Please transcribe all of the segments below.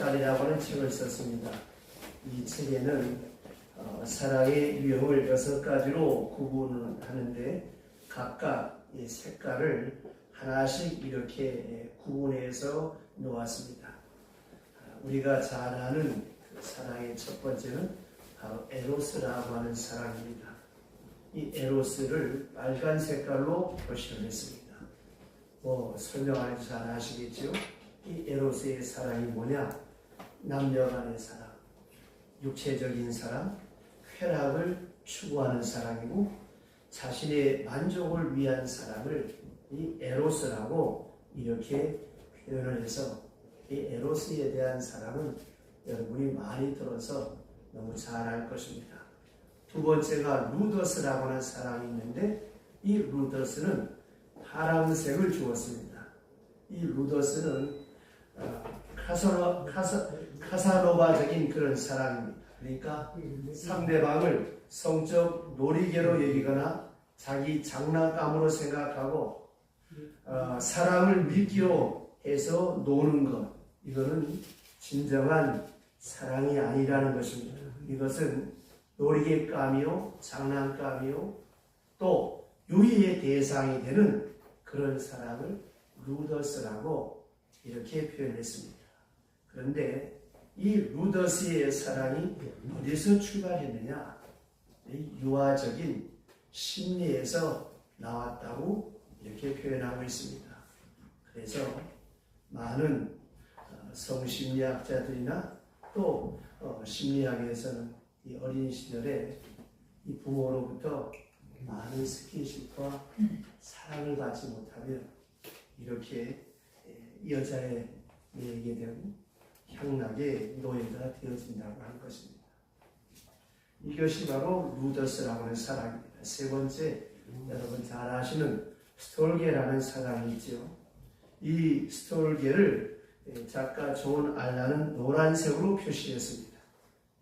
색깔이라고 하는 책을 썼습니다. 이 책에는 사랑의 유형을 6가지로 구분하는데 각각 이 색깔을 하나씩 이렇게 구분해서 놓았습니다. 우리가 잘 아는 그 사랑의 첫 번째는 바로 에로스라고 하는 사랑입니다. 이 에로스를 빨간 색깔로 표시를 했습니다. 설명 안 해도 잘 아시겠죠? 이 에로스의 사랑이 뭐냐? 남녀 간의 사랑, 육체적인 사랑, 쾌락을 추구하는 사랑이고 자신의 만족을 위한 사랑을 이 에로스라고 이렇게 표현을 해서 이 에로스에 대한 사랑은 여러분이 많이 들어서 너무 잘 알 것입니다. 두 번째가 루더스라고 하는 사랑이 있는데 이 루더스는 파란색을 주었습니다. 이 루더스는 카사노바적인 그런 사랑입니다. 그러니까 상대방을 성적 놀이개로 여기거나 자기 장난감으로 생각하고 사랑을 미끼로 해서 노는 것, 이거는 진정한 사랑이 아니라는 것입니다. 이것은 놀이개감이요, 장난감이요, 또 유의의 대상이 되는 그런 사랑을 루더스라고 이렇게 표현했습니다. 그런데 이 루더스의 사랑이 어디서 출발했느냐? 유아적인 심리에서 나왔다고 이렇게 표현하고 있습니다. 그래서 많은 성심리학자들이나 또 심리학에서는 이 어린 시절에 이 부모로부터 많은 스킨십과 사랑을 받지 못하면 이렇게 여자에게 되고 향락의 노예가 되어진다고 하는 것입니다. 이것이 바로 루더스라고 하는 사랑입니다. 세 번째, 여러분 잘 아시는 스톨게라는 사랑이 있죠. 이 스톨게를 작가 존 알란은 노란색으로 표시했습니다.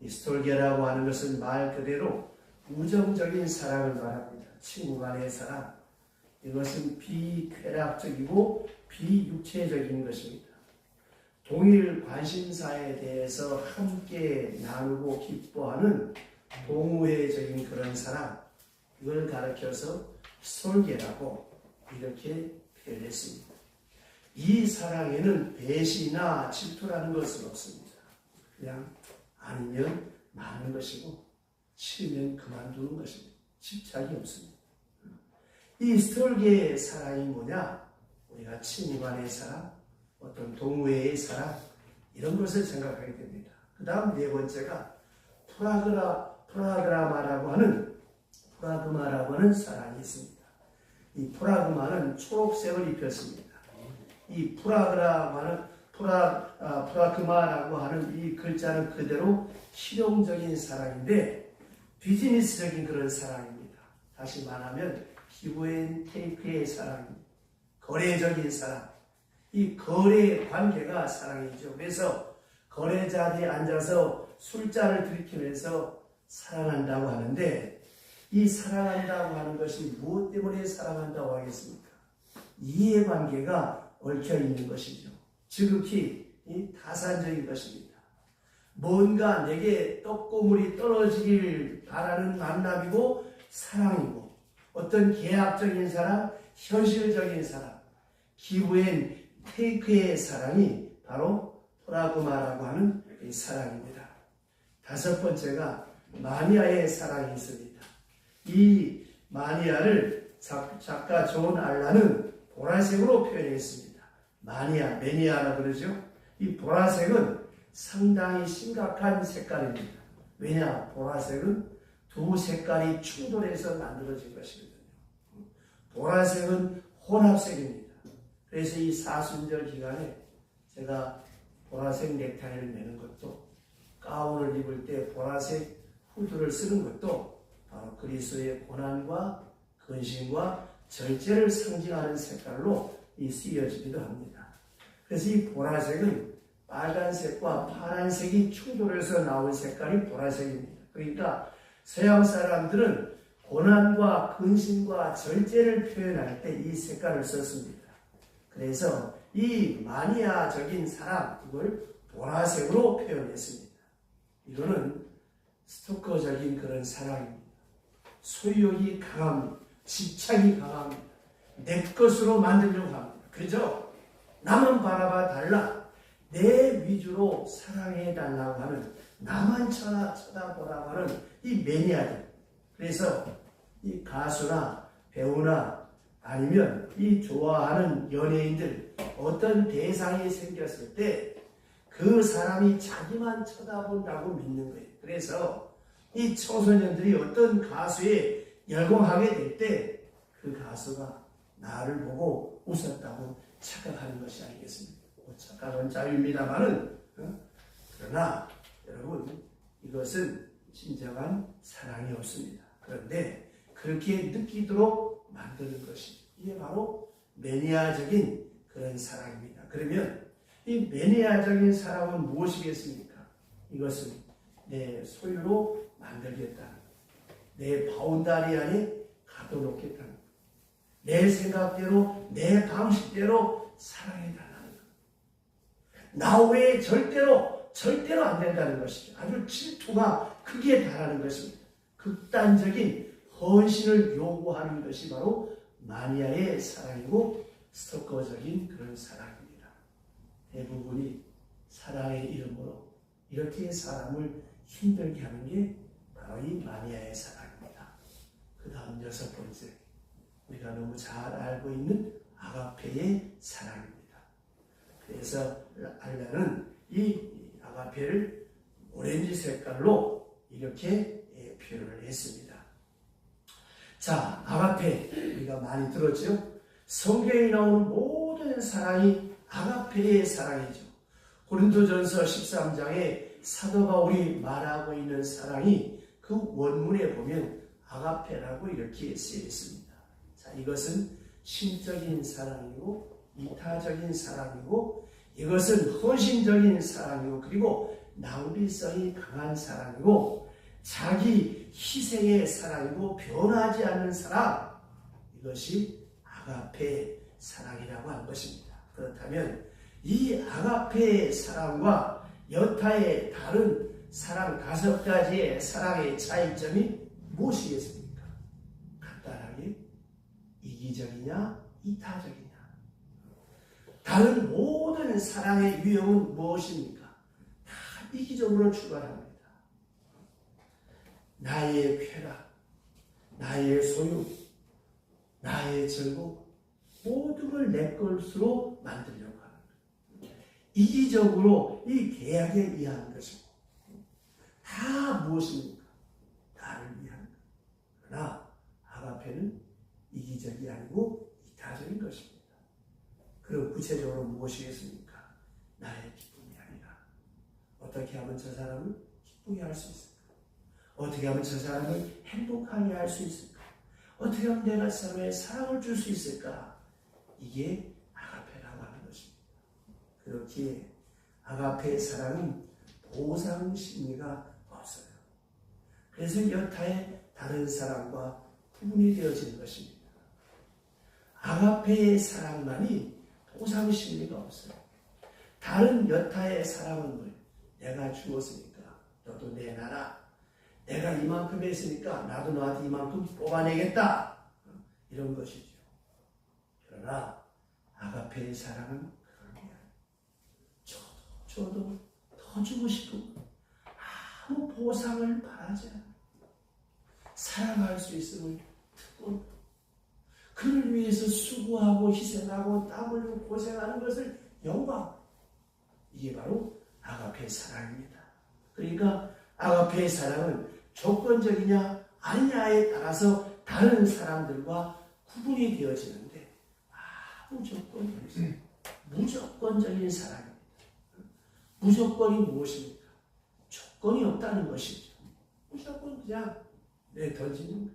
이 스톨게라고 하는 것은 말 그대로 우정적인 사랑을 말합니다. 친구 간의 사랑. 이것은 비쾌락적이고 비육체적인 것입니다. 동일 관심사에 대해서 함께 나누고 기뻐하는 동우회적인 그런 사랑, 이걸 가르쳐서 스톨게라고 이렇게 표현했습니다. 이 사랑에는 배신이나 질투라는 것은 없습니다. 그냥 아니면 마는 것이고 싫으면 그만두는 것입니다. 집착이 없습니다. 이 스톨게의 사랑이 뭐냐? 우리가 친구 간의 사랑, 어떤 동호회의 사랑, 이런 것을 생각하게 됩니다. 그 다음 네 번째가 프라그마라고 하는 사랑이 있습니다. 이 프라그마는 초록색을 입혔습니다. 이 프라그마라고 하는 이 글자는 그대로 실용적인 사랑인데 비즈니스적인 그런 사랑입니다. 다시 말하면 기브앤테이크의 사랑입니다. 거래적인 사랑. 이 거래 관계가 사랑이죠. 그래서 거래 자리에 앉아서 술잔을 들이키면서 사랑한다고 하는데 이 사랑한다고 하는 것이 무엇 때문에 사랑한다고 하겠습니까? 이해관계가 얽혀있는 것이죠. 지극히 타산적인 것입니다. 뭔가 내게 떡고물이 떨어지길 바라는 만남이고 사랑이고 어떤 계약적인 사랑, 현실적인 사랑, 기브앤 테이크의 사랑이 바로 프라그마라고 하는 이 사랑입니다. 다섯 번째가 마니아의 사랑이 있습니다. 이 마니아를 작가 존 알란은 보라색으로 표현했습니다. 매니아라고 그러죠. 이 보라색은 상당히 심각한 색깔입니다. 왜냐? 보라색은 두 색깔이 충돌해서 만들어진 것이거든요. 보라색은 혼합색입니다. 그래서 이 사순절 기간에 제가 보라색 넥타이를 매는 것도, 가운을 입을 때 보라색 후드를 쓰는 것도 바로 그리스도의 고난과 근심과 절제를 상징하는 색깔로 쓰여지기도 합니다. 그래서 이 보라색은 빨간색과 파란색이 충돌해서 나온 색깔이 보라색입니다. 그러니까 서양 사람들은 고난과 근심과 절제를 표현할 때 이 색깔을 썼습니다. 그래서 이 마니아적인 사랑, 이걸 보라색으로 표현했습니다. 이거는 스토커적인 그런 사랑입니다. 소유욕이 강합니다. 집착이 강합니다. 내 것으로 만들려고 합니다. 그죠? 나만 바라봐 달라. 내 위주로 사랑해 달라고 하는, 나만 쳐다보라고 하는 이 매니아들. 그래서 이 가수나 배우나 아니면 이 좋아하는 연예인들, 어떤 대상이 생겼을 때 그 사람이 자기만 쳐다본다고 믿는 거예요. 그래서 이 청소년들이 어떤 가수에 열광하게 될 때 그 가수가 나를 보고 웃었다고 착각하는 것이 아니겠습니까? 착각은 자유입니다만은, 그러나 여러분, 이것은 진정한 사랑이 없습니다. 그런데 그렇게 느끼도록 만드는 것이, 이게 바로 매니아적인 그런 사랑입니다. 그러면 이 매니아적인 사랑은 무엇이겠습니까? 이것은 내 소유로 만들겠다는 것, 내 바운다리 안에 가둬놓겠다는 것, 내 생각대로, 내 방식대로 사랑해달라는 것, 나 외에 절대로 안 된다는 것이죠. 아주 질투가 극에 달하는 것입니다. 극단적인 헌신을 요구하는 것이 바로 마니아의 사랑이고 스토커적인 그런 사랑입니다. 대부분이 사랑의 이름으로 이렇게 사람을 힘들게 하는 게 바로 이 마니아의 사랑입니다. 그 다음 6번째, 우리가 너무 잘 알고 있는 아가페의 사랑입니다. 그래서 알라는 이 아가페를 오렌지 색깔로 이렇게 표현을 했습니다. 자, 아가페, 우리가 많이 들었죠? 성경에 나오는 모든 사랑이 아가페의 사랑이죠. 고린도전서 13장에 사도 바울이 말하고 있는 사랑이 그 원문에 보면 아가페라고 이렇게 쓰여 있습니다. 자, 이것은 신적인 사랑이고 이타적인 사랑이고, 이것은 헌신적인 사랑이고, 그리고 낭비성이 강한 사랑이고, 자기 희생의 사랑이고, 변하지 않는 사랑, 이것이 아가페 사랑이라고 하는 것입니다. 그렇다면 이 아가페의 사랑과 여타의 다른 사랑 5가지의 사랑의 차이점이 무엇이겠습니까? 간단하게 이기적이냐 이타적이냐. 다른 모든 사랑의 유형은 무엇입니까? 다 이기적으로 출발합니다. 나의 쾌락, 나의 소유, 나의 즐거움, 모든 걸 내 것으로 만들려고 하는 거예요. 이기적으로 이 계약에 의한 것이고, 다 무엇입니까? 나를 위한 것. 그러나 아가페는 이기적이 아니고 이타적인 것입니다. 그럼 구체적으로 무엇이겠습니까? 나의 기쁨이 아니라 어떻게 하면 저 사람을 기쁘게 할 수 있을까? 어떻게 하면 저 사람을 행복하게 할 수 있을까? 어떻게 하면 내가 사람에 사랑을 줄 수 있을까? 이게 아가페라고 하는 것입니다. 그렇기에 아가페의 사랑은 보상 심리가 없어요. 그래서 여타의 다른 사랑과 구분이 되어지는 것입니다. 아가페의 사랑만이 보상 심리가 없어요. 다른 여타의 사랑은 뭐예요? 내가 주었으니까 너도 내놔라. 내가 이만큼 했으니까 나도 너한테 이만큼 뽑아내겠다. 이런 것이죠. 그러나 아가페의 사랑은 그런 게 아니에요. 저도 더 주고 싶고 아무 보상을 바라지 않아요. 사랑할 수 있음을 듣고 그를 위해서 수고하고 희생하고 땀 흘리고 고생하는 것을 영광. 이게 바로 아가페의 사랑입니다. 그러니까 아가페의 사랑은 조건적이냐 아니냐에 따라서 다른 사람들과 구분이 되어지는데 아무 조건이 없어요. 무조건적인 사랑입니다. 무조건이 무엇입니까? 조건이 없다는 것이죠. 무조건 그냥 내 던지는 거예요.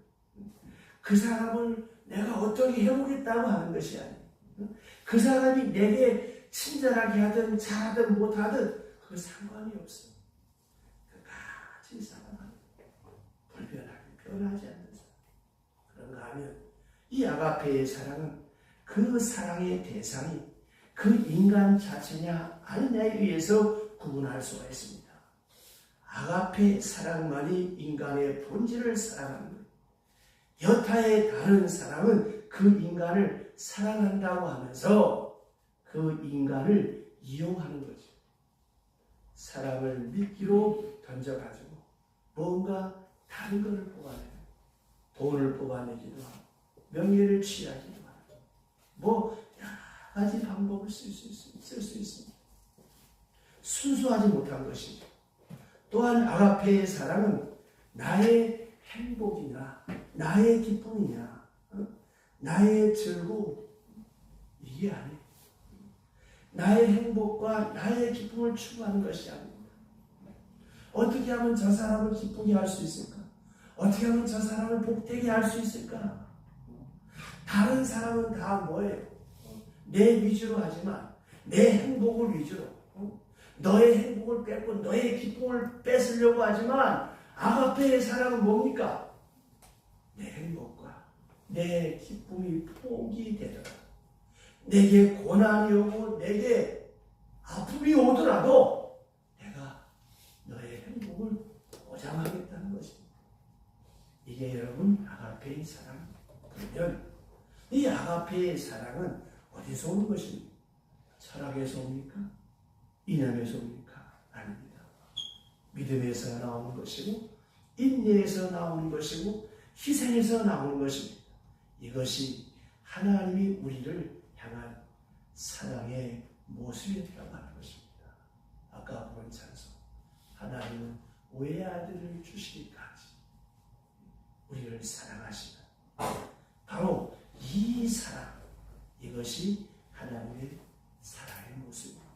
그 사람을 내가 어떻게 해보겠다고 하는 것이 아니에요. 그 사람이 내게 친절하게 하든 잘하든 못하든 그 상관이 없어요. 그같이 사랑하는 불변하게 변하지 않는 사람. 그런가 하면 이 아가페의 사랑은 그 사랑의 대상이 그 인간 자체냐 아니냐에 의해서 구분할 수가 있습니다. 아가페 사랑만이 인간의 본질을 사랑하는 거예요. 여타의 다른 사랑은 그 인간을 사랑한다고 하면서 그 인간을 이용하는 거죠. 사랑을 미끼로 던져가지고 뭔가 다른 것을 뽑아내요. 돈을 뽑아내기도 하고 명예를 취하기도 하고 뭐 여러 가지 방법을 쓸 수 있습니다. 순수하지 못한 것이죠. 또한 아가페의 사랑은 나의 행복이냐 나의 기쁨이냐 나의 즐거움 이게 아니에요. 나의 행복과 나의 기쁨을 추구하는 것이 아닙니다. 어떻게 하면 저 사람을 기쁘게 할 수 있을까? 어떻게 하면 저 사람을 복되게 할 수 있을까? 다른 사람은 다 뭐예요? 내 위주로 하지만 내 행복을 위주로 너의 행복을 뺏고 너의 기쁨을 뺏으려고 하지만 아가페의 사랑은 뭡니까? 내 행복과 내 기쁨이 포기되더라. 내게 고난이 오고 내게 아픔이 오더라도 내가 너의 행복을 보장하겠다는 것입니다. 이게 여러분 아가페의 사랑. 그러면 이 아가페의 사랑은 어디서 오는 것입니까? 철학에서 옵니까? 이념에서 옵니까? 아닙니다. 믿음에서 나오는 것이고 인내에서 나오는 것이고 희생에서 나오는 것입니다. 이것이 하나님이 우리를 향한 사랑의 모습이 되어가는 것입니다. 아까 본 찬송 하나님은 외아들을 주시기까지 우리를 사랑하시는 바로 이 사랑 이것이 하나님의 사랑의 모습입니다.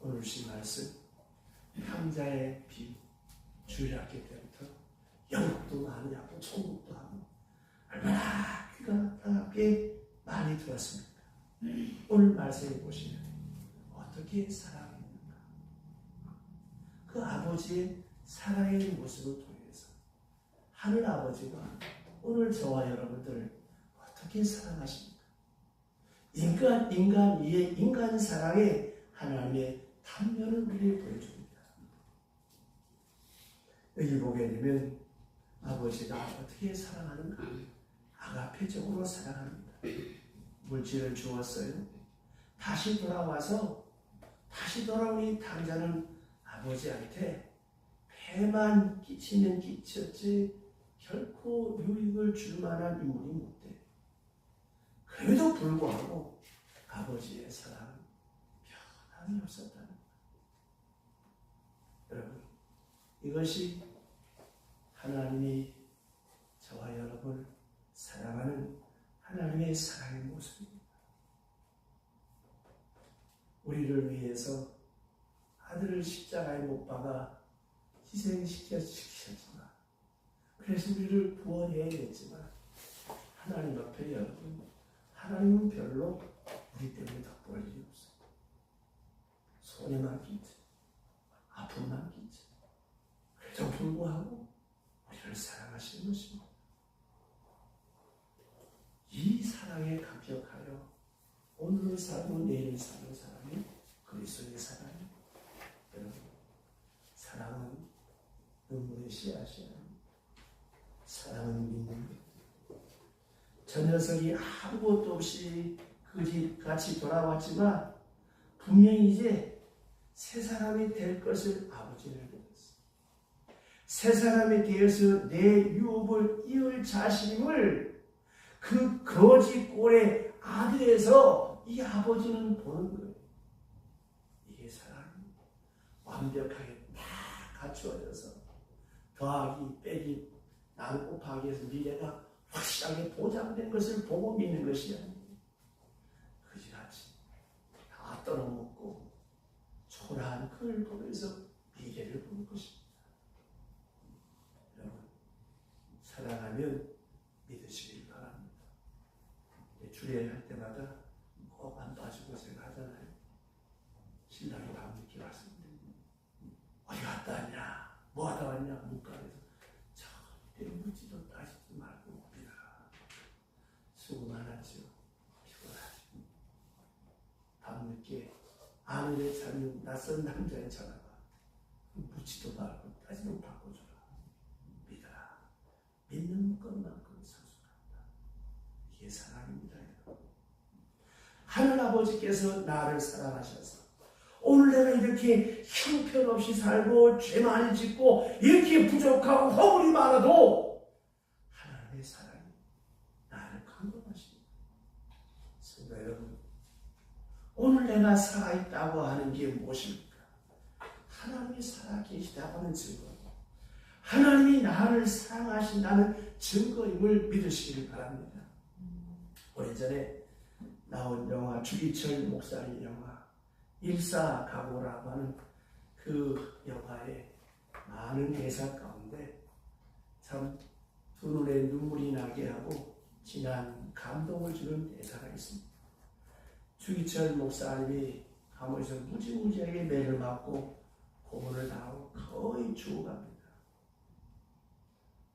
오늘 주신 말씀 탕자의 비 주일학교 때부터 영국도 많이 하고 천국도 하고 얼마나 귀가 따갑게 많이 들었습니까? 오늘 말씀해 보시면 어떻게 사랑했는가? 그 아버지의 사랑의 모습을 통해서 하늘 아버지가 오늘 저와 여러분들을 어떻게 사랑하십니까? 인간 이의 인간 사랑의 하나님의 단면을 우리에게 보여줍니다. 여기 보게 되면 아버지가 어떻게 사랑하는가? 아가페적으로 사랑합니다. 물질을 주었어요. 다시 돌아온 이 탕자는 아버지한테 배만 끼치면 끼쳤지 결코 유익을 줄 만한 인물이 못 돼. 그럼에도 불구하고 아버지의 사랑은 변함이 없었다는 거예요. 여러분, 이것이 하나님이 저와 여러분을 사랑하는 하나님의 사랑의 모습입니다. 우리를 위해서 아들을 십자가에 못 박아 희생시켰지만 그래서 우리를 구원해야 했지만 하나님 앞에 여러분 하나님은 별로 우리 때문에 덕볼 일이 없어요. 손해만 끼치 아픔만 끼치 그래도 불구하고 우리를 사랑하시는 것입니다. 이 사랑에 감격하여 오늘을 살고 내일을 사는 사람이 그리스도의 사랑입니다. 여러분, 사랑은 눈물의 씨앗이야. 사랑은 믿는 것. 저 녀석이 아무것도 없이 그지같이 돌아왔지만 분명히 이제 새 사람이 될 것을 아버지를 믿었어. 새 사람이 되어서 내 유업을 이을 자신임을 그 거지 꼴의 아들에서 이 아버지는 보는 거예요. 이게 사랑입니다. 완벽하게 다 갖추어져서 더하기 빼기 나누고 곱하기 해서 미래가 확실하게 보장된 것을 보고 믿는 것이 아니에요. 그지같이 다 떨어먹고 초라한 그를 보면서 미래를 보는 것입니다. 여러분, 사랑하면 믿으시길 바랍니다. 주례할 때마다 꼭 안 빠지고 생각하잖아요. 신랑이 밤늦게 왔습니다. 어디 갔다 왔냐? 뭐 하다 왔냐? 문간에서 절대 묻지도 따지도 말고 옵니다. 수고 많았죠. 피곤하죠. 밤늦게 아내의 삶은 낯선 남자의 전화가 묻지도 말고 따지도 바꿔줘라. 믿어라. 믿는 것만큼 성숙한다. 이게 사랑입니다. 하늘 아버지께서 나를 사랑하셔서 오늘 내가 이렇게 형편없이 살고 죄 많이 짓고 이렇게 부족하고 허물이 많아도 하나님의 사랑이 나를 강건하십니다. 성도 여러분, 오늘 내가 살아있다고 하는 게 무엇입니까? 하나님이 살아계시다고 하는 증거고 하나님이 나를 사랑하신다는 증거임을 믿으시길 바랍니다. 오래전에 나온 영화, 주기철 목사님 영화 일사각오라고 하는 그 영화에 많은 대사 가운데 참 두 눈에 눈물이 나게 하고 진한 감동을 주는 대사가 있습니다. 주기철 목사님이 감옥에서 무지무지하게 매를 맞고 고문을 당하고 거의 죽어갑니다.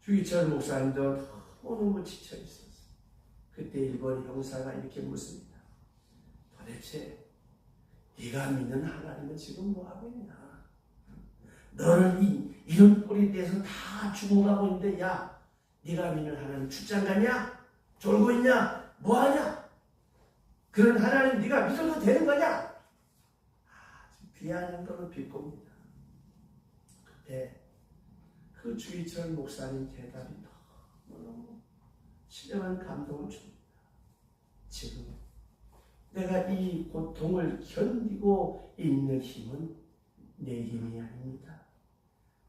주기철 목사님도 너무너무 지쳐 있었어요. 그때 일본 형사가 이렇게 묻습니다. 도대체 네가 믿는 하나님은 지금 뭐하고 있냐? 너는 이런 꼴이 돼서 다 죽어가고 있는데 야, 네가 믿는 하나님 출장 가냐? 졸고 있냐? 뭐하냐? 그런 하나님 네가 믿어도 되는 거냐? 비하하는 걸로 비꼽니다. 그때 그 주기철 목사님 대답이 너무너무 신령한 감동을 줍니다. 지금 내가 이 고통을 견디고 있는 힘은 내 힘이 아닙니다.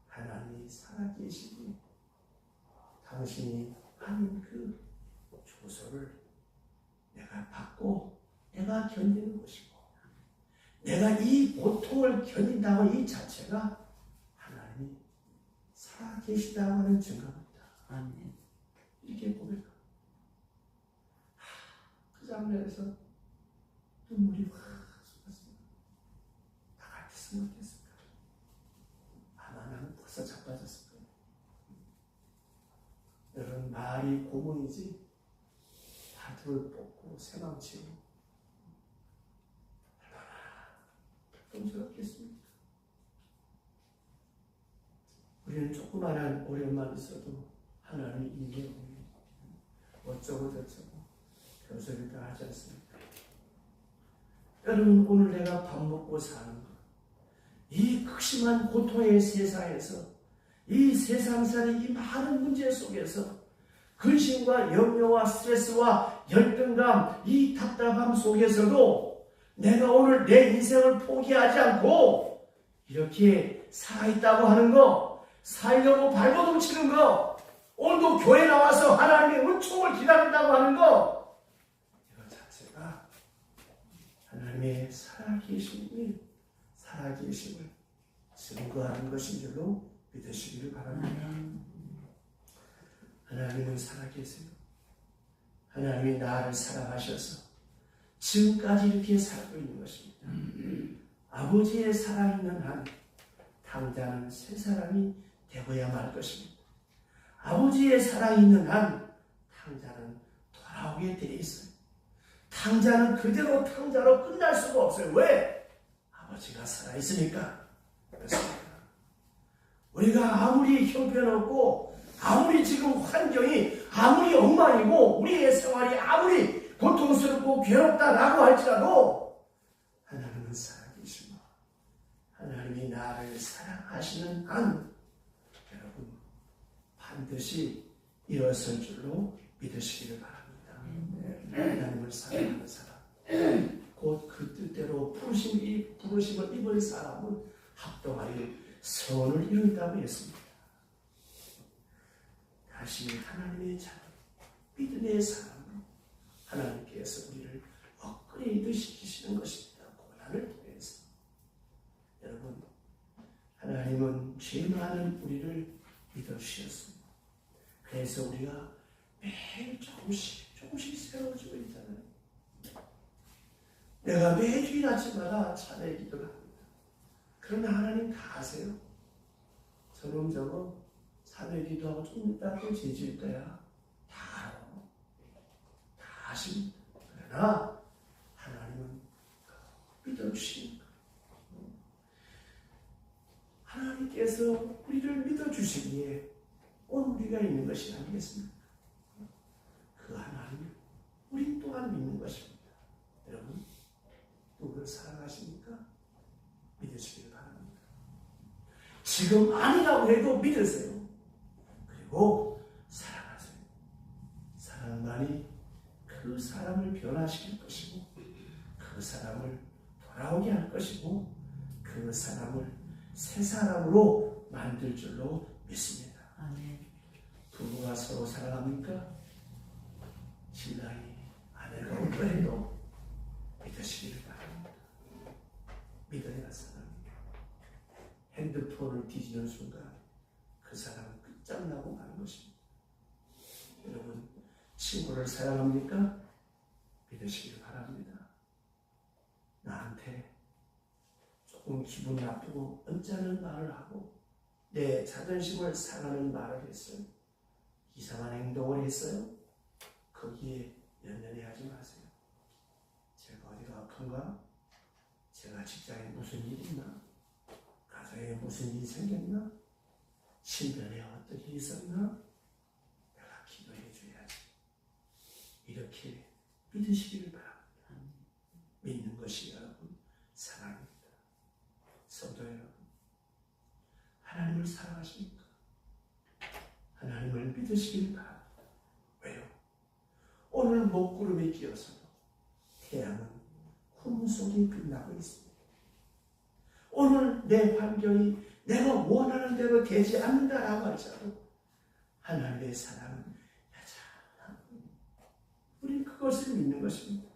하나님이 살아계시니 당신이 하는 그 조소를 내가 받고 내가 견디는 것이고 내가 이 고통을 견딘다고 이 자체가 하나님이 살아계시다고 하는 증거입니다. 아멘. 이렇게 고백합니다. 그 장면에서 눈물이 확 쏟았습니다. 다 같았으면 어땠을까? 아마 나는 벌써 자빠졌을 거예요. 여러분, 말이 고문이지 발톱을 뽑고 새망치고 얼마나 고통스럽겠습니까? 우리는 조그마한 오련만 있어도 하나님이 인계하고 어쩌고 저쩌고 별소리 다 하지 않습니까? 여러분, 오늘 내가 밥 먹고 사는 것, 이 극심한 고통의 세상에서, 이 세상살이 이 많은 문제 속에서 근심과 염려와 스트레스와 열등감, 이 답답함 속에서도 내가 오늘 내 인생을 포기하지 않고 이렇게 살아있다고 하는 거, 살려고 발버둥 치는 거, 오늘도 교회 나와서 하나님의 은총을 기다린다고 하는 거, 이것 자체가 하나님의 살아계심을 증거하는 것인 줄로 믿으시기를 바랍니다. 하나님은 살아계세요. 하나님이 나를 사랑하셔서 지금까지 이렇게 살고 있는 것입니다. 아버지의 사랑 있는 한 당자는 새 사람이 되어야 말 것입니다. 아버지의 사랑이 있는 한 탕자는 돌아오게 되어 있어요. 탕자는 그대로 탕자로 끝날 수가 없어요. 왜? 아버지가 살아있으니까. 그렇습니다. 우리가 아무리 형편없고 아무리 지금 환경이 아무리 엉망이고 우리의 생활이 아무리 고통스럽고 괴롭다라고 할지라도 하나님은 살아계시고 하나님이 나를 사랑하시는 한 여러분 반드시 일어설 줄로 믿으시기를 바랍니다. 하나님을 사랑하는 사람, 곧 그 뜻대로 부르심을 입은 사람은 합동하여 선을 이룬다고 했습니다. 다시 하나님의 자녀, 믿음의 사람으로 하나님께서 우리를 업그레이드 시키시는 것입니다. 고난을 통해서. 여러분, 하나님은 죄 많은 우리를 믿어주셨습니다. 그래서 우리가 매일 조금씩 새로워지고 있잖아요. 내가 매주일 아침마다 찬양 기도를 합니다. 그러나 하나님 다 아세요. 저놈 찬양 기도하고 좀 이따 또 죄질 거야. 다 알아요. 다 아십니다. 그러나 하나님은 믿어주십니다. 하나님께서 우리를 믿어주시기에 오늘 우리가 있는 것이 아니겠습니까? 그 하나님, 우리 또한 믿는 것입니다. 여러분, 누구를 사랑하십니까? 믿으시길 바랍니다. 지금 아니라고 해도 믿으세요. 그리고 사랑하세요. 사랑만이 그 사람을 변화시킬 것이고, 그 사람을 돌아오게 할 것이고, 그 사람을 새 사람으로 만들 줄로 믿습니다. 아멘. 부부가 서로 사랑합니까? 신랑이 아내가 어떠해도 믿으시기를 바랍니다. 믿어야 사랑합니다. 핸드폰을 뒤지는 순간 그 사람은 끝장나고 가는 것입니다. 여러분, 친구를 사랑합니까? 믿으시길 바랍니다. 나한테 조금 기분 나쁘고 언짢은 말을 하고 내 자존심을 상하는 말을 했어요. 이상한 행동을 했어요. 거기에 연연해하지 마세요. 제가 어디가 아픈가? 제가 직장에 무슨 일이 있나? 가정에 무슨 일이 생겼나? 신변에 어떤 일이 있었나? 내가 기도해 줘야지. 이렇게 믿으시기를 바랍니다. 믿는 것이 여러분 사랑입니다. 성도 여러분, 하나님을 사랑하십니까? 하나님을 믿으시길 바랍니다. 왜요? 오늘 먹구름이 끼어서도 태양은 구름 속에 빛나고 있습니다. 오늘 내 환경이 내가 원하는 대로 되지 않는다라고 할지라도 하나님의 사랑은 여전한 우리 그것을 믿는 것입니다.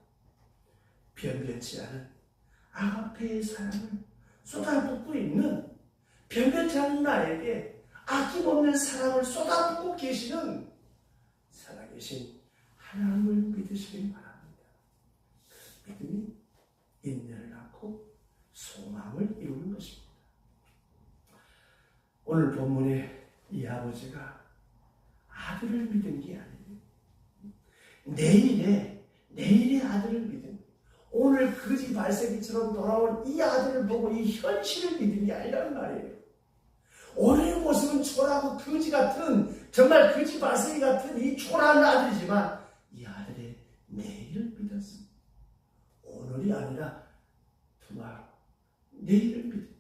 변변치 않은 아가페의 사랑을 쏟아붓고 있는, 변변치 않은 나에게 아낌없는 사랑을 쏟아붓고 계시는 살아계신 하나님을 믿으시길 바랍니다. 그 믿음이 인내를 낳고 소망을 이루는 것입니다. 오늘 본문에 이 아버지가 아들을 믿은 게 아니에요. 내일의 아들을 믿은 거예요. 오늘 거지 발새기처럼 돌아온 이 아들을 보고 이 현실을 믿은 게 아니란 말이에요. 오늘의 모습은 초라하고 거지 같은, 정말 거지 발새기 같은 이 초라한 아들이지만 이 아들의 내일을 믿었습니다. 오늘이 아니라 tomorrow, 내일을 믿은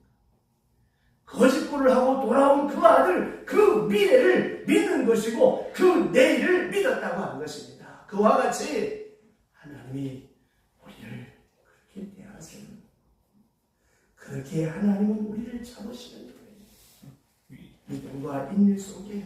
거짓말을 하고 돌아온 그 아들, 그 미래를 믿는 것이고 그 내일을 믿었다고 하는 것입니다. 그와 같이 하나님이 우리를 그렇게 대하세요. 그렇게 하나님은 우리를 잡으시는 거예요. 믿음과 인내 속에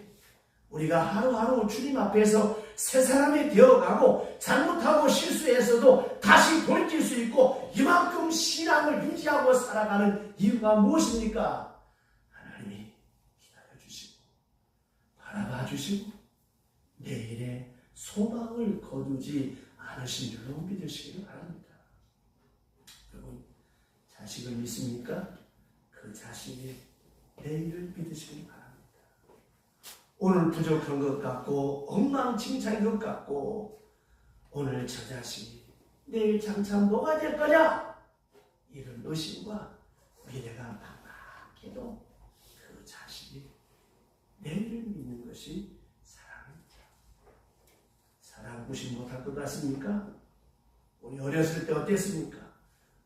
우리가 하루하루 주님 앞에서 새 사람이 되어가고 잘못하고 실수했어도 다시 돌이킬 수 있고 이만큼 신앙을 유지하고 살아가는 이유가 무엇입니까? 하나님이 기다려주시고 바라봐주시고 내일의 소망을 거두지 않으신 줄로 믿으시기를 바랍니다. 여러분, 자식을 믿습니까? 그 자식의 내일을 믿으시길 바랍니다. 오늘 부족한 것 같고 엉망진창인 것 같고 오늘 저 자식이 내일 장차 뭐가 될 거냐? 이런 의심과 미래가 막막해도 그 자식이 내일을 믿는 것이 사랑입니다. 사랑 무시 못할 것 같습니까? 우리 어렸을 때 어땠습니까?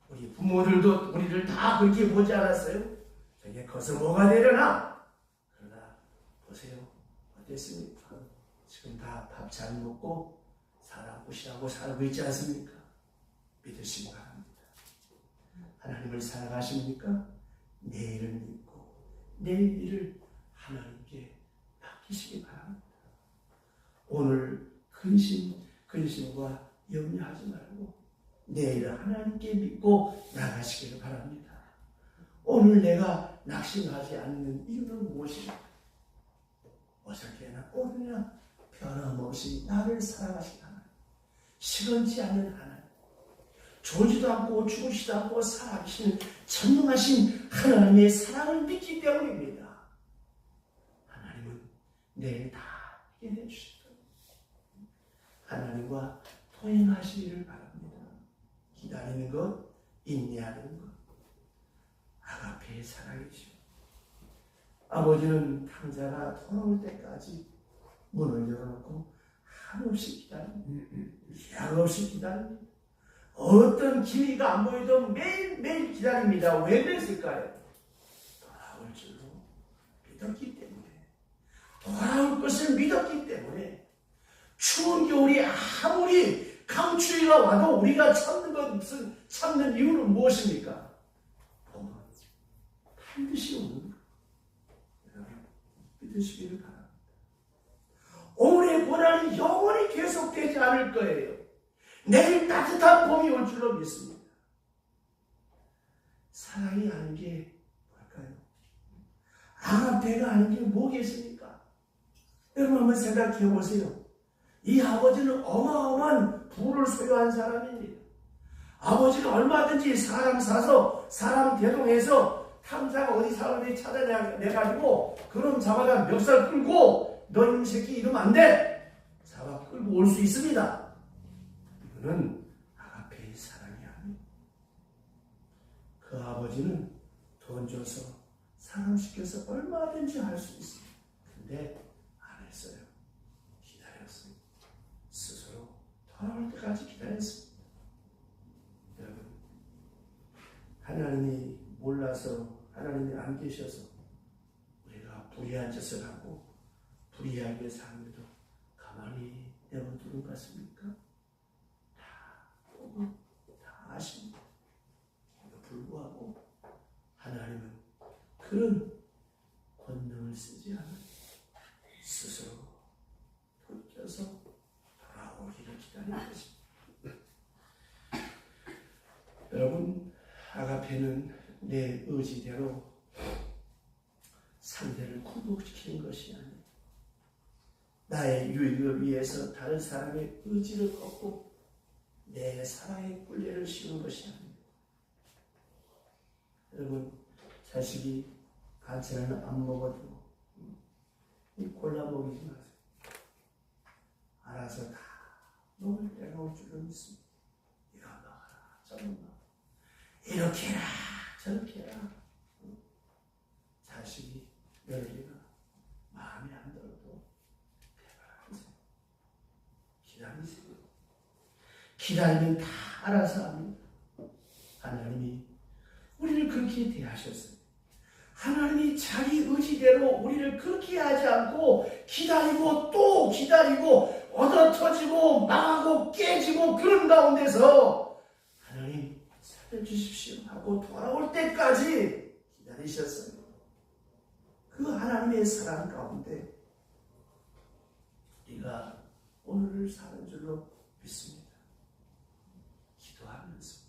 우리 부모들도 우리를 다 그렇게 보지 않았어요? 저게 커서 뭐가 되려나? 그러나 보세요. 어땠습니까? 지금 다 밥 잘 먹고 사람 무시하고 살고 있지 않습니까? 믿으시기 바랍니다. 하나님을 사랑하십니까? 내일을 믿고 내일 일을 하나님께 맡기시기 바랍니다. 오늘 근심과 염려하지 말고 내일 하나님께 믿고 나가시기를 바랍니다. 오늘 내가 낙심하지 않는 이유는 무엇입니까? 어저께나 오늘이나 변함없이 나를 사랑하신 하나님, 시건치 않는 하나님, 졸지도 않고 죽으시도 않고 살아계시는 전능하신 하나님의 사랑을 믿기 때문입니다. 하나님은 내일 다 해결해 주실 겁니다. 하나님과 동행하시기를 바랍니다. 기다리는 것, 인내하는 것, 아가페의 사랑이죠. 아버지는 탕자가 돌아올 때까지 문을 열어놓고 한없이 기다립니다. 희약없이 기다립니다. 어떤 기미가 안 보이도 매일매일 기다립니다. 왜 그랬을까요? 돌아올 줄로 믿었기 때문에, 돌아올 것을 믿었기 때문에. 추운 겨울이 아무리 강추위가 와도 우리가 참는 이유는 무엇입니까? 봄은 반드시 오는 것. 여러분 믿으시기를 바랍니다. 올해 고난이 영원히 계속되지 않을 거예요. 내일 따뜻한 봄이 올 줄로 믿습니다. 사랑이 아닌 게 뭘까요? 아가페가 아닌 게 뭐겠습니까? 여러분 한번 생각해 보세요. 이 아버지는 어마어마한 부를 소유한 사람입니다. 아버지가 얼마든지 사람 사서 사람 대동해서 탐사가 어디 사람이 찾아내가지고 그놈 잡아다 멱살 끌고 너 이 새끼 이러면 안 돼! 잡아 끌고 올 수 있습니다. 이거는 아가페의 사랑이 아닙니다. 그 아버지는 돈 줘서 사람 시켜서 얼마든지 할 수 있습니다. 근데 안 했어요. 기다렸어요. 스스로 돌아올 때까지 기다렸습니다. 여러분, 하나님이 몰라서, 하나님이 안 계셔서 우리가 불의한 짓을 하고 불의하게 사는데도 가만히 내버려두는 것 같습니까? 다 보고 다 아십니다. 불구하고 하나님은 그런 권능을 쓰지 않아요. 스스로 돌려서 돌아오기를 기다리는 것입니다. 여러분, 아가페는 내 의지대로 상대를 굴복시키는 것이 아니에요. 나의 유익을 위해서 다른 사람의 의지를 꺾고 내 사랑의 꿀레를 씌우는 것이 아닙니다. 여러분, 자식이 간식을 안 먹어도 골라 먹이지 마세요. 알아서 다 먹을 때가 올 줄로 믿습니다. 이거 먹어라, 저거 먹어라, 이렇게 해라, 저렇게 해라. 자식이 며느리가 마음에 안 들어도 배달하세요. 기다리세요. 기다리면 다 알아서 합니다. 하나님이 우리를 그렇게 대하셨어요. 하나님이 자기 의지대로 우리를 그렇게 하지 않고 기다리고 또 기다리고 얻어터지고 망하고 깨지고 그런 가운데서 하나님 살려주십시오 하고 돌아올 때까지 기다리셨어요. 그 하나님의 사랑 가운데 우리가 오늘을 사는 줄로 믿습니다. 기도하면서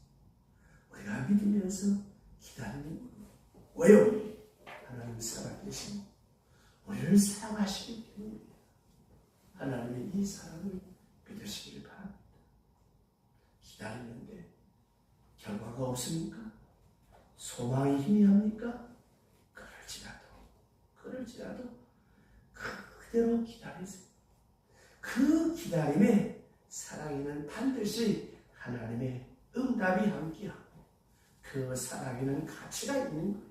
우리가 믿으면서 기다리는 거예요. 왜요? 하나님 살아계시고 우리를 사랑하시기 때문입니다. 하나님의 이 사랑을 믿으시기를 바랍니다. 기다리는데 결과가 없습니까? 소망이 희미합니까? 그럴지라도 그대로 기다리세요. 그 기다림에 사랑에는 반드시 하나님의 응답이 함께하고 그 사랑에는 가치가 있는 거예요.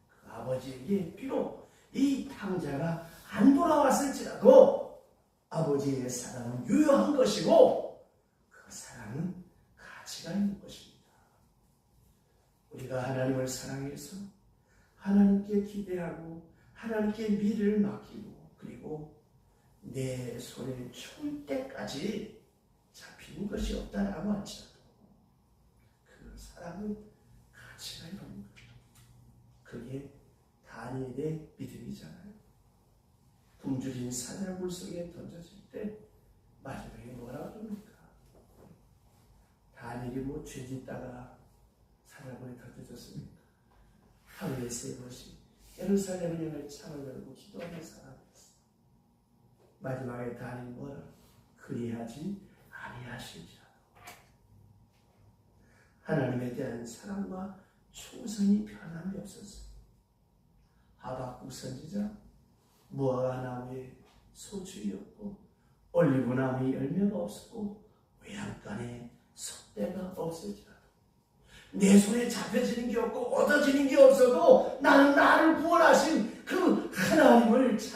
그 아버지에게 비록 이 탕자가 안 돌아왔을지라도 아버지의 사랑은 유효한 것이고 그 사랑은 가치가 있는 것입니다. 우리가 하나님을 사랑해서 하나님께 기대하고 하나님께 미래를 맡기고 그리고 내 손에 추울 때까지 잡히는 것이 없다라고 할지라도 그 사랑은 가치가 있는 거예요. 그게 다니엘의 믿음이잖아요. 굶주린 사자 물속에 던져질 때 마지막에 뭐라고 합니까? 다니엘이 뭐 죄짓다가 사자물에 던져졌습니까? 하루에 3번씩 예루살렘을 향해 창을 열고 기도하는 사람이었어. 마지막에 다니엘이 뭐라? 그리하지 아니하실지라도 하나님에 대한 사랑과 충성이 변함이 없었어요. 하박국 선지자 무화과 나무에 소출이 없고 올리브 나무에 열매가 없었고 외양간에 석대가 없을지라도 내 손에 잡혀지는 게 없고 얻어지는 게 없어도 나는 나를 구원하신 그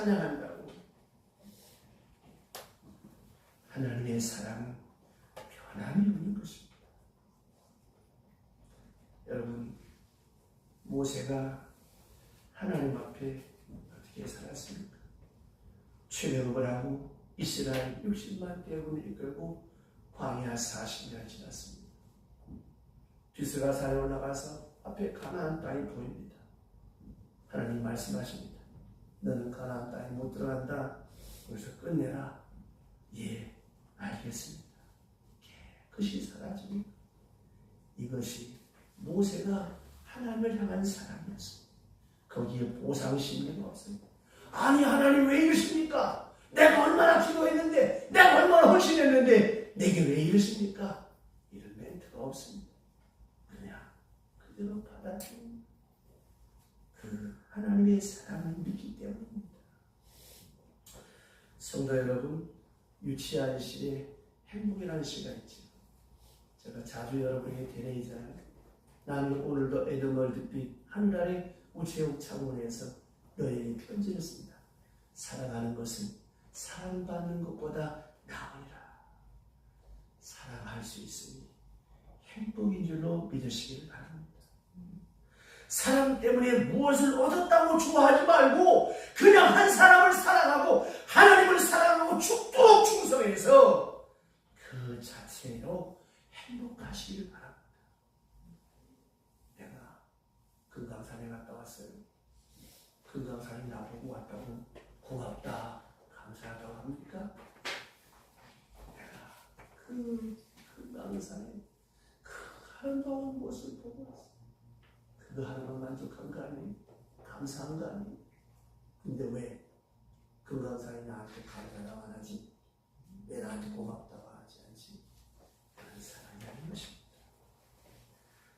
찬양한다고. 하나님의 사랑은 변함이 없는 것입니다. 여러분, 모세가 하나님 앞에 어떻게 살았습니까? 출애굽을 하고 이스라엘 60만 대군을 이끌고 광야 40년 지났습니다. 비스가 산에 올라가서 앞에 가나안 땅이 보입니다. 하나님 말씀하십니다. 너는 가나안 땅에 못 들어간다. 그래서 끝내라. 예, 알겠습니다. 깨끗이 사라집니다. 이것이 모세가 하나님을 향한 사랑이었습니다. 거기에 보상심리가 없습니다. 아니, 하나님 왜 이러십니까? 내가 얼마나 기도했는데, 내가 얼마나 헌신했는데 내게 왜 이러십니까? 이런 멘트가 없습니다. 그냥 그대로 받아들입니다. 그 하나님의 사랑을 믿기 때문입니다. 성도 여러분, 유치한 시에 행복이라는 시가 있죠. 제가 자주 여러분에게 되뇌이잖아요. 나는 오늘도 에드머드빛 하늘아래 우체국 창문에서 너에게 편지를 씁니다. 사랑하는 것은 사랑받는 것보다 나으리라. 사랑할 수 있으니 행복인 줄로 믿으시기를 바랍니다. 사랑 때문에 무엇을 얻었다고 좋아하지 말고 그냥 한 사람을 사랑하고 하나님을 사랑하고 죽도록 충성해서 그 자체로 행복하시기를 바랍니다. 내가 금강산에 갔다 왔어요. 금강산이 나보고 왔다고 고맙다, 감사하다고 합니까? 내가 그 금강산에 그 아름다운 모습을 보고 왔어요. 그거 하나만 만족한 거 아니에요? 감사한 거 아니에요? 근데 왜 금강산이 나한테 감사라고 안 하지? 왜 나한테 고맙다고 하지 않지? 그런 사랑이 아닌 것입니다.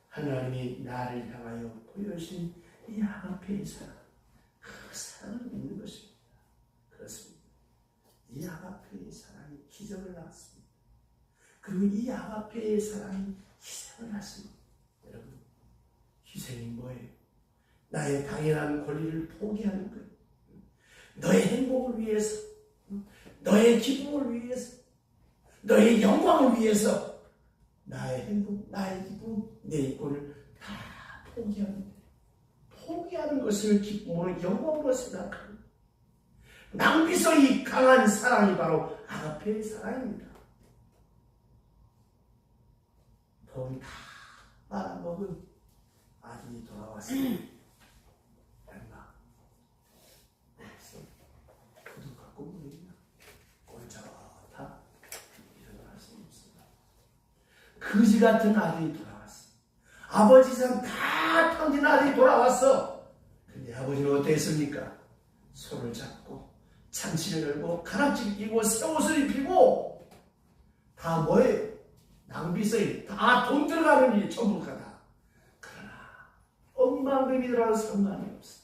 하나님이 나를 향하여 보여주신 이 아가페의 사랑, 그 사랑을 믿는 것입니다. 그렇습니다. 이 아가페의 사랑이 기적을 낳았습니다. 그리고 이 아가페의 사랑이 희생을 낳습니다. 여러분, 희생이 뭐예요? 나의 당연한 권리를 포기하는 거예요. 너의 행복을 위해서, 너의 기쁨을 위해서, 너의 영광을 위해서 나의 행복, 나의 기쁨, 내 이권을 다 포기하는 거예요. 포기하는 것을 기쁨으로 영광으로 생각합니다. 낭비성이 강한 사랑이 바로 아가페의 사랑입니다. 돈 다 빨아먹은 아들이 돌아왔습니다. 얼마? 없어. 구두 갖고 보이나? 꼴짝다. 일어날 수 없습니다. 거지 같은 아들이 돌아왔어. 아버지 산 다 탕진 아들이 돌아왔어. 근데 아버지는 어땠습니까? 손을 잡고 잔치를 열고 가락지를 끼고 새 옷을 입히고 다 뭐예요? 낭비성이 다 돈 들어가는 일이 전부가 다. 그러나 억만금이 들어가도 상관이 없어.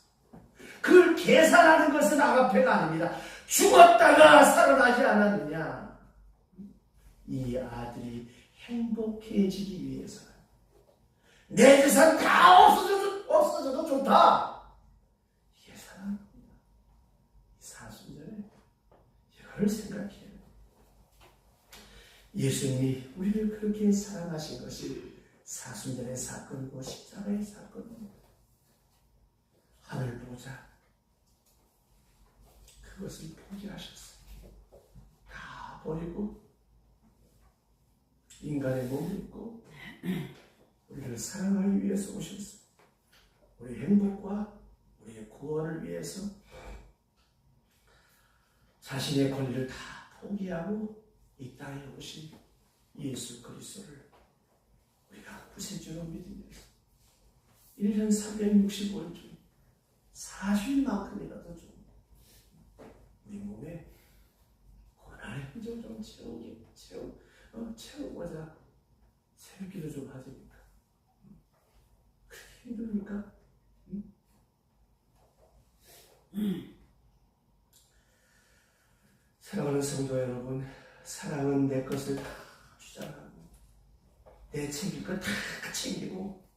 그걸 계산하는 것은 아가페가 아닙니다. 죽었다가 살아나지 않았느냐. 이 아들이 행복해지기 위해서 내 재산 다 없어져도 좋다. 이게 사랑입니다. 사순절에 이걸 생각해요. 예수님이 우리를 그렇게 사랑하신 것이 사순절의 사건이고 십자가의 사건입니다. 하늘 보자. 그것을 포기하셨어요. 다 버리고 인간의 몸을 입고 우리를 사랑하기 위해서 오셨어요. 우리 행복과 우리의 구원을 위해서 자신의 권리를 다 포기하고 이 땅에 오신 예수 그리스도를 우리가 구세주로 믿으면서 1년 365일 중 40일만큼이라도 좀 우리 몸에 고난의 흔적을 좀 채우고자 새롭기도 좀 하십니까? 그렇게 힘듭니까? 사랑하는 성도 여러분, 사랑은 내 것을 다 주장하고 내 챙길 것 다 챙기고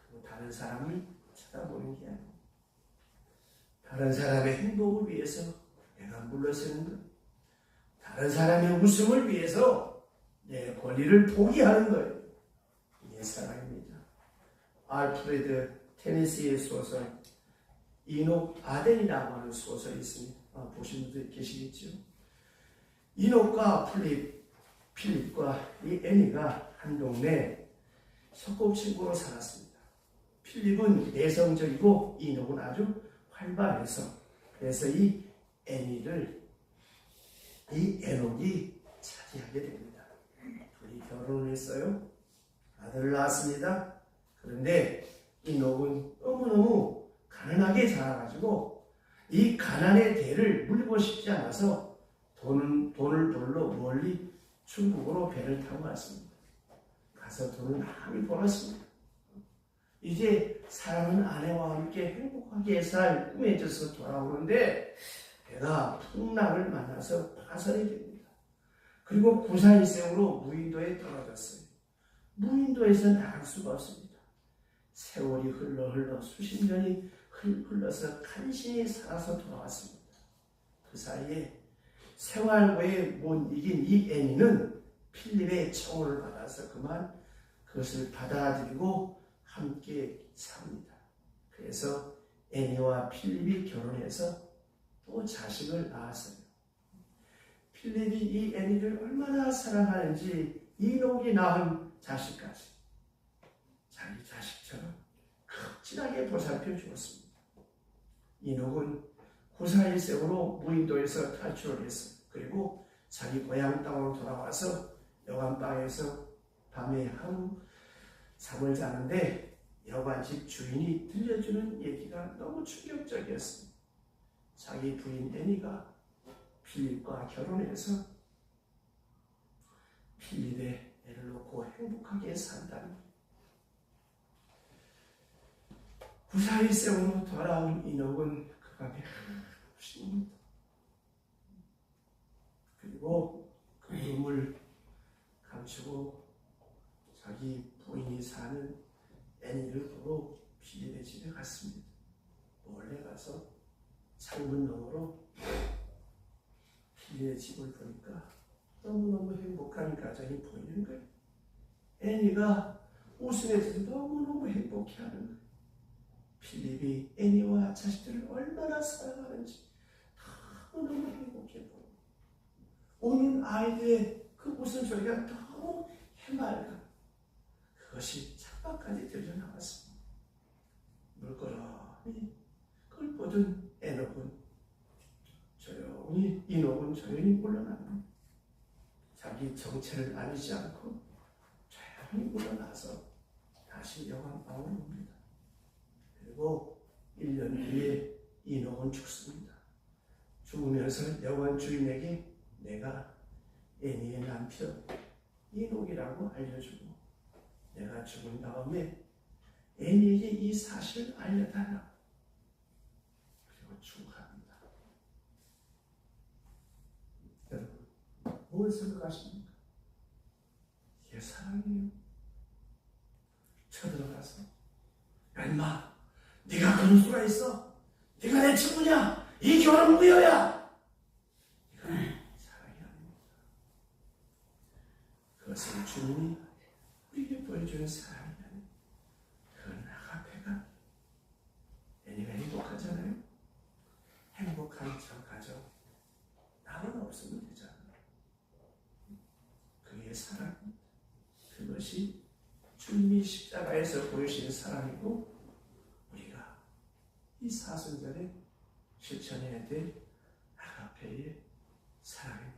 그리고 다른 사람을 쳐다보는 게 아니고 다른 사람의 행복을 위해서 내가 물러서는 것, 다른 사람의 웃음을 위해서 내 권리를 포기하는 거예요. 이게 사랑입니다. 알프레드 테니스의 소설 이녹 아덴이라고 하는 소설이 있습니다. 보신 분들 계시겠죠? 이녹과 필립과 이 애니가 한 동네 소꿉친구로 살았습니다. 필립은 내성적이고 이녹은 아주 활발해서, 그래서 이 애니를 이 에녹이 차지하게 됩니다. 둘이 결혼을 했어요. 아들을 낳았습니다. 그런데 이녹은 너무너무 가난하게 자라가지고 이 가난의 대를 물리고 싶지 않아서 돈을 벌러 멀리 중국으로 배를 타고 갔습니다. 가서 돈을 많이 벌었습니다. 이제 사랑하는 아내와 함께 행복하게 살 꿈에 져서 돌아오는데 배가 풍랑을 만나서 파손이 됩니다. 그리고 구사일생으로 무인도에 떨어졌어요. 무인도에서 나갈 수가 없습니다. 세월이 흘러 수십 년이 흘러서 간신히 살아서 돌아왔습니다. 그 사이에 생활고에 못 이긴 이 애니는 필립의 청혼을 받아서 그만 그것을 받아들이고 함께 삽니다. 그래서 애니와 필립이 결혼해서 또 자식을 낳았어요. 필립이 이 애니를 얼마나 사랑하는지 이녹이 낳은 자식까지 자기 자식처럼 극진하게 보살펴 주었습니다. 이녹은 구사일생으로 무인도에서 탈출을 했어요. 그리고 자기 고향 땅으로 돌아와서 여관방에서 밤에 하루 잠을 자는데 여관집 주인이 들려주는 얘기가 너무 충격적이었습니다. 자기 부인 애니가 필립과 결혼해서 필립의 애를 놓고 행복하게 산다는 것. 구사일생으로 돌아온 이녹은 그 밤에 한없이 웁니다. 그리고 그 눈물 감추고 자기 부인이 사는 애니를 보러 필립의 집에 갔습니다. 몰래 가서 창문 너머로 필립의 집을 보니까 너무너무 행복한 가정이 보이는 거예요. 애니가 웃으면서 너무너무 행복해하는 거예요. 필립이 애니와 자식들을 얼마나 사랑하는지 너무너무 행복해 보여요. 우는 아이들의 그 웃음소리가 너무 해맑아. 그것이 창밖까지 들려나왔습니다. 물끄러미 그걸 보던 이녹은 조용히 물러나는 자기 정체를 알리지 않고 조용히 물러나서 다시 여관방으로 옵니다. 그리고 1년 뒤에 이녹은 죽습니다. 죽으면서 여관 주인에게 내가 애니의 남편 이녹이라고 알려주고 내가 죽은 다음에 애니에게 이 사실을 알려달라. 그리고 축하합니다. 여러분, 뭘 생각하십니까? 이게 사랑이에요. 쳐들어가서 야 인마, 네가 그럴 수가 있어? 네가 내 친구냐? 이 결혼 무효야. 이건 사랑이 아닙니다. 그것은 주님이 우리에게 보여주는 사랑이 아닙니다. 그건 아가페가. 애니가 행복하잖아요. 행복한 저 가정 나만 없으면 되잖아. 그게 사랑입니다. 그것이 주님이 십자가에서 보여주신 사랑이고 우리가 이 사순절에 실천해야 될 아가페의 사랑입니다.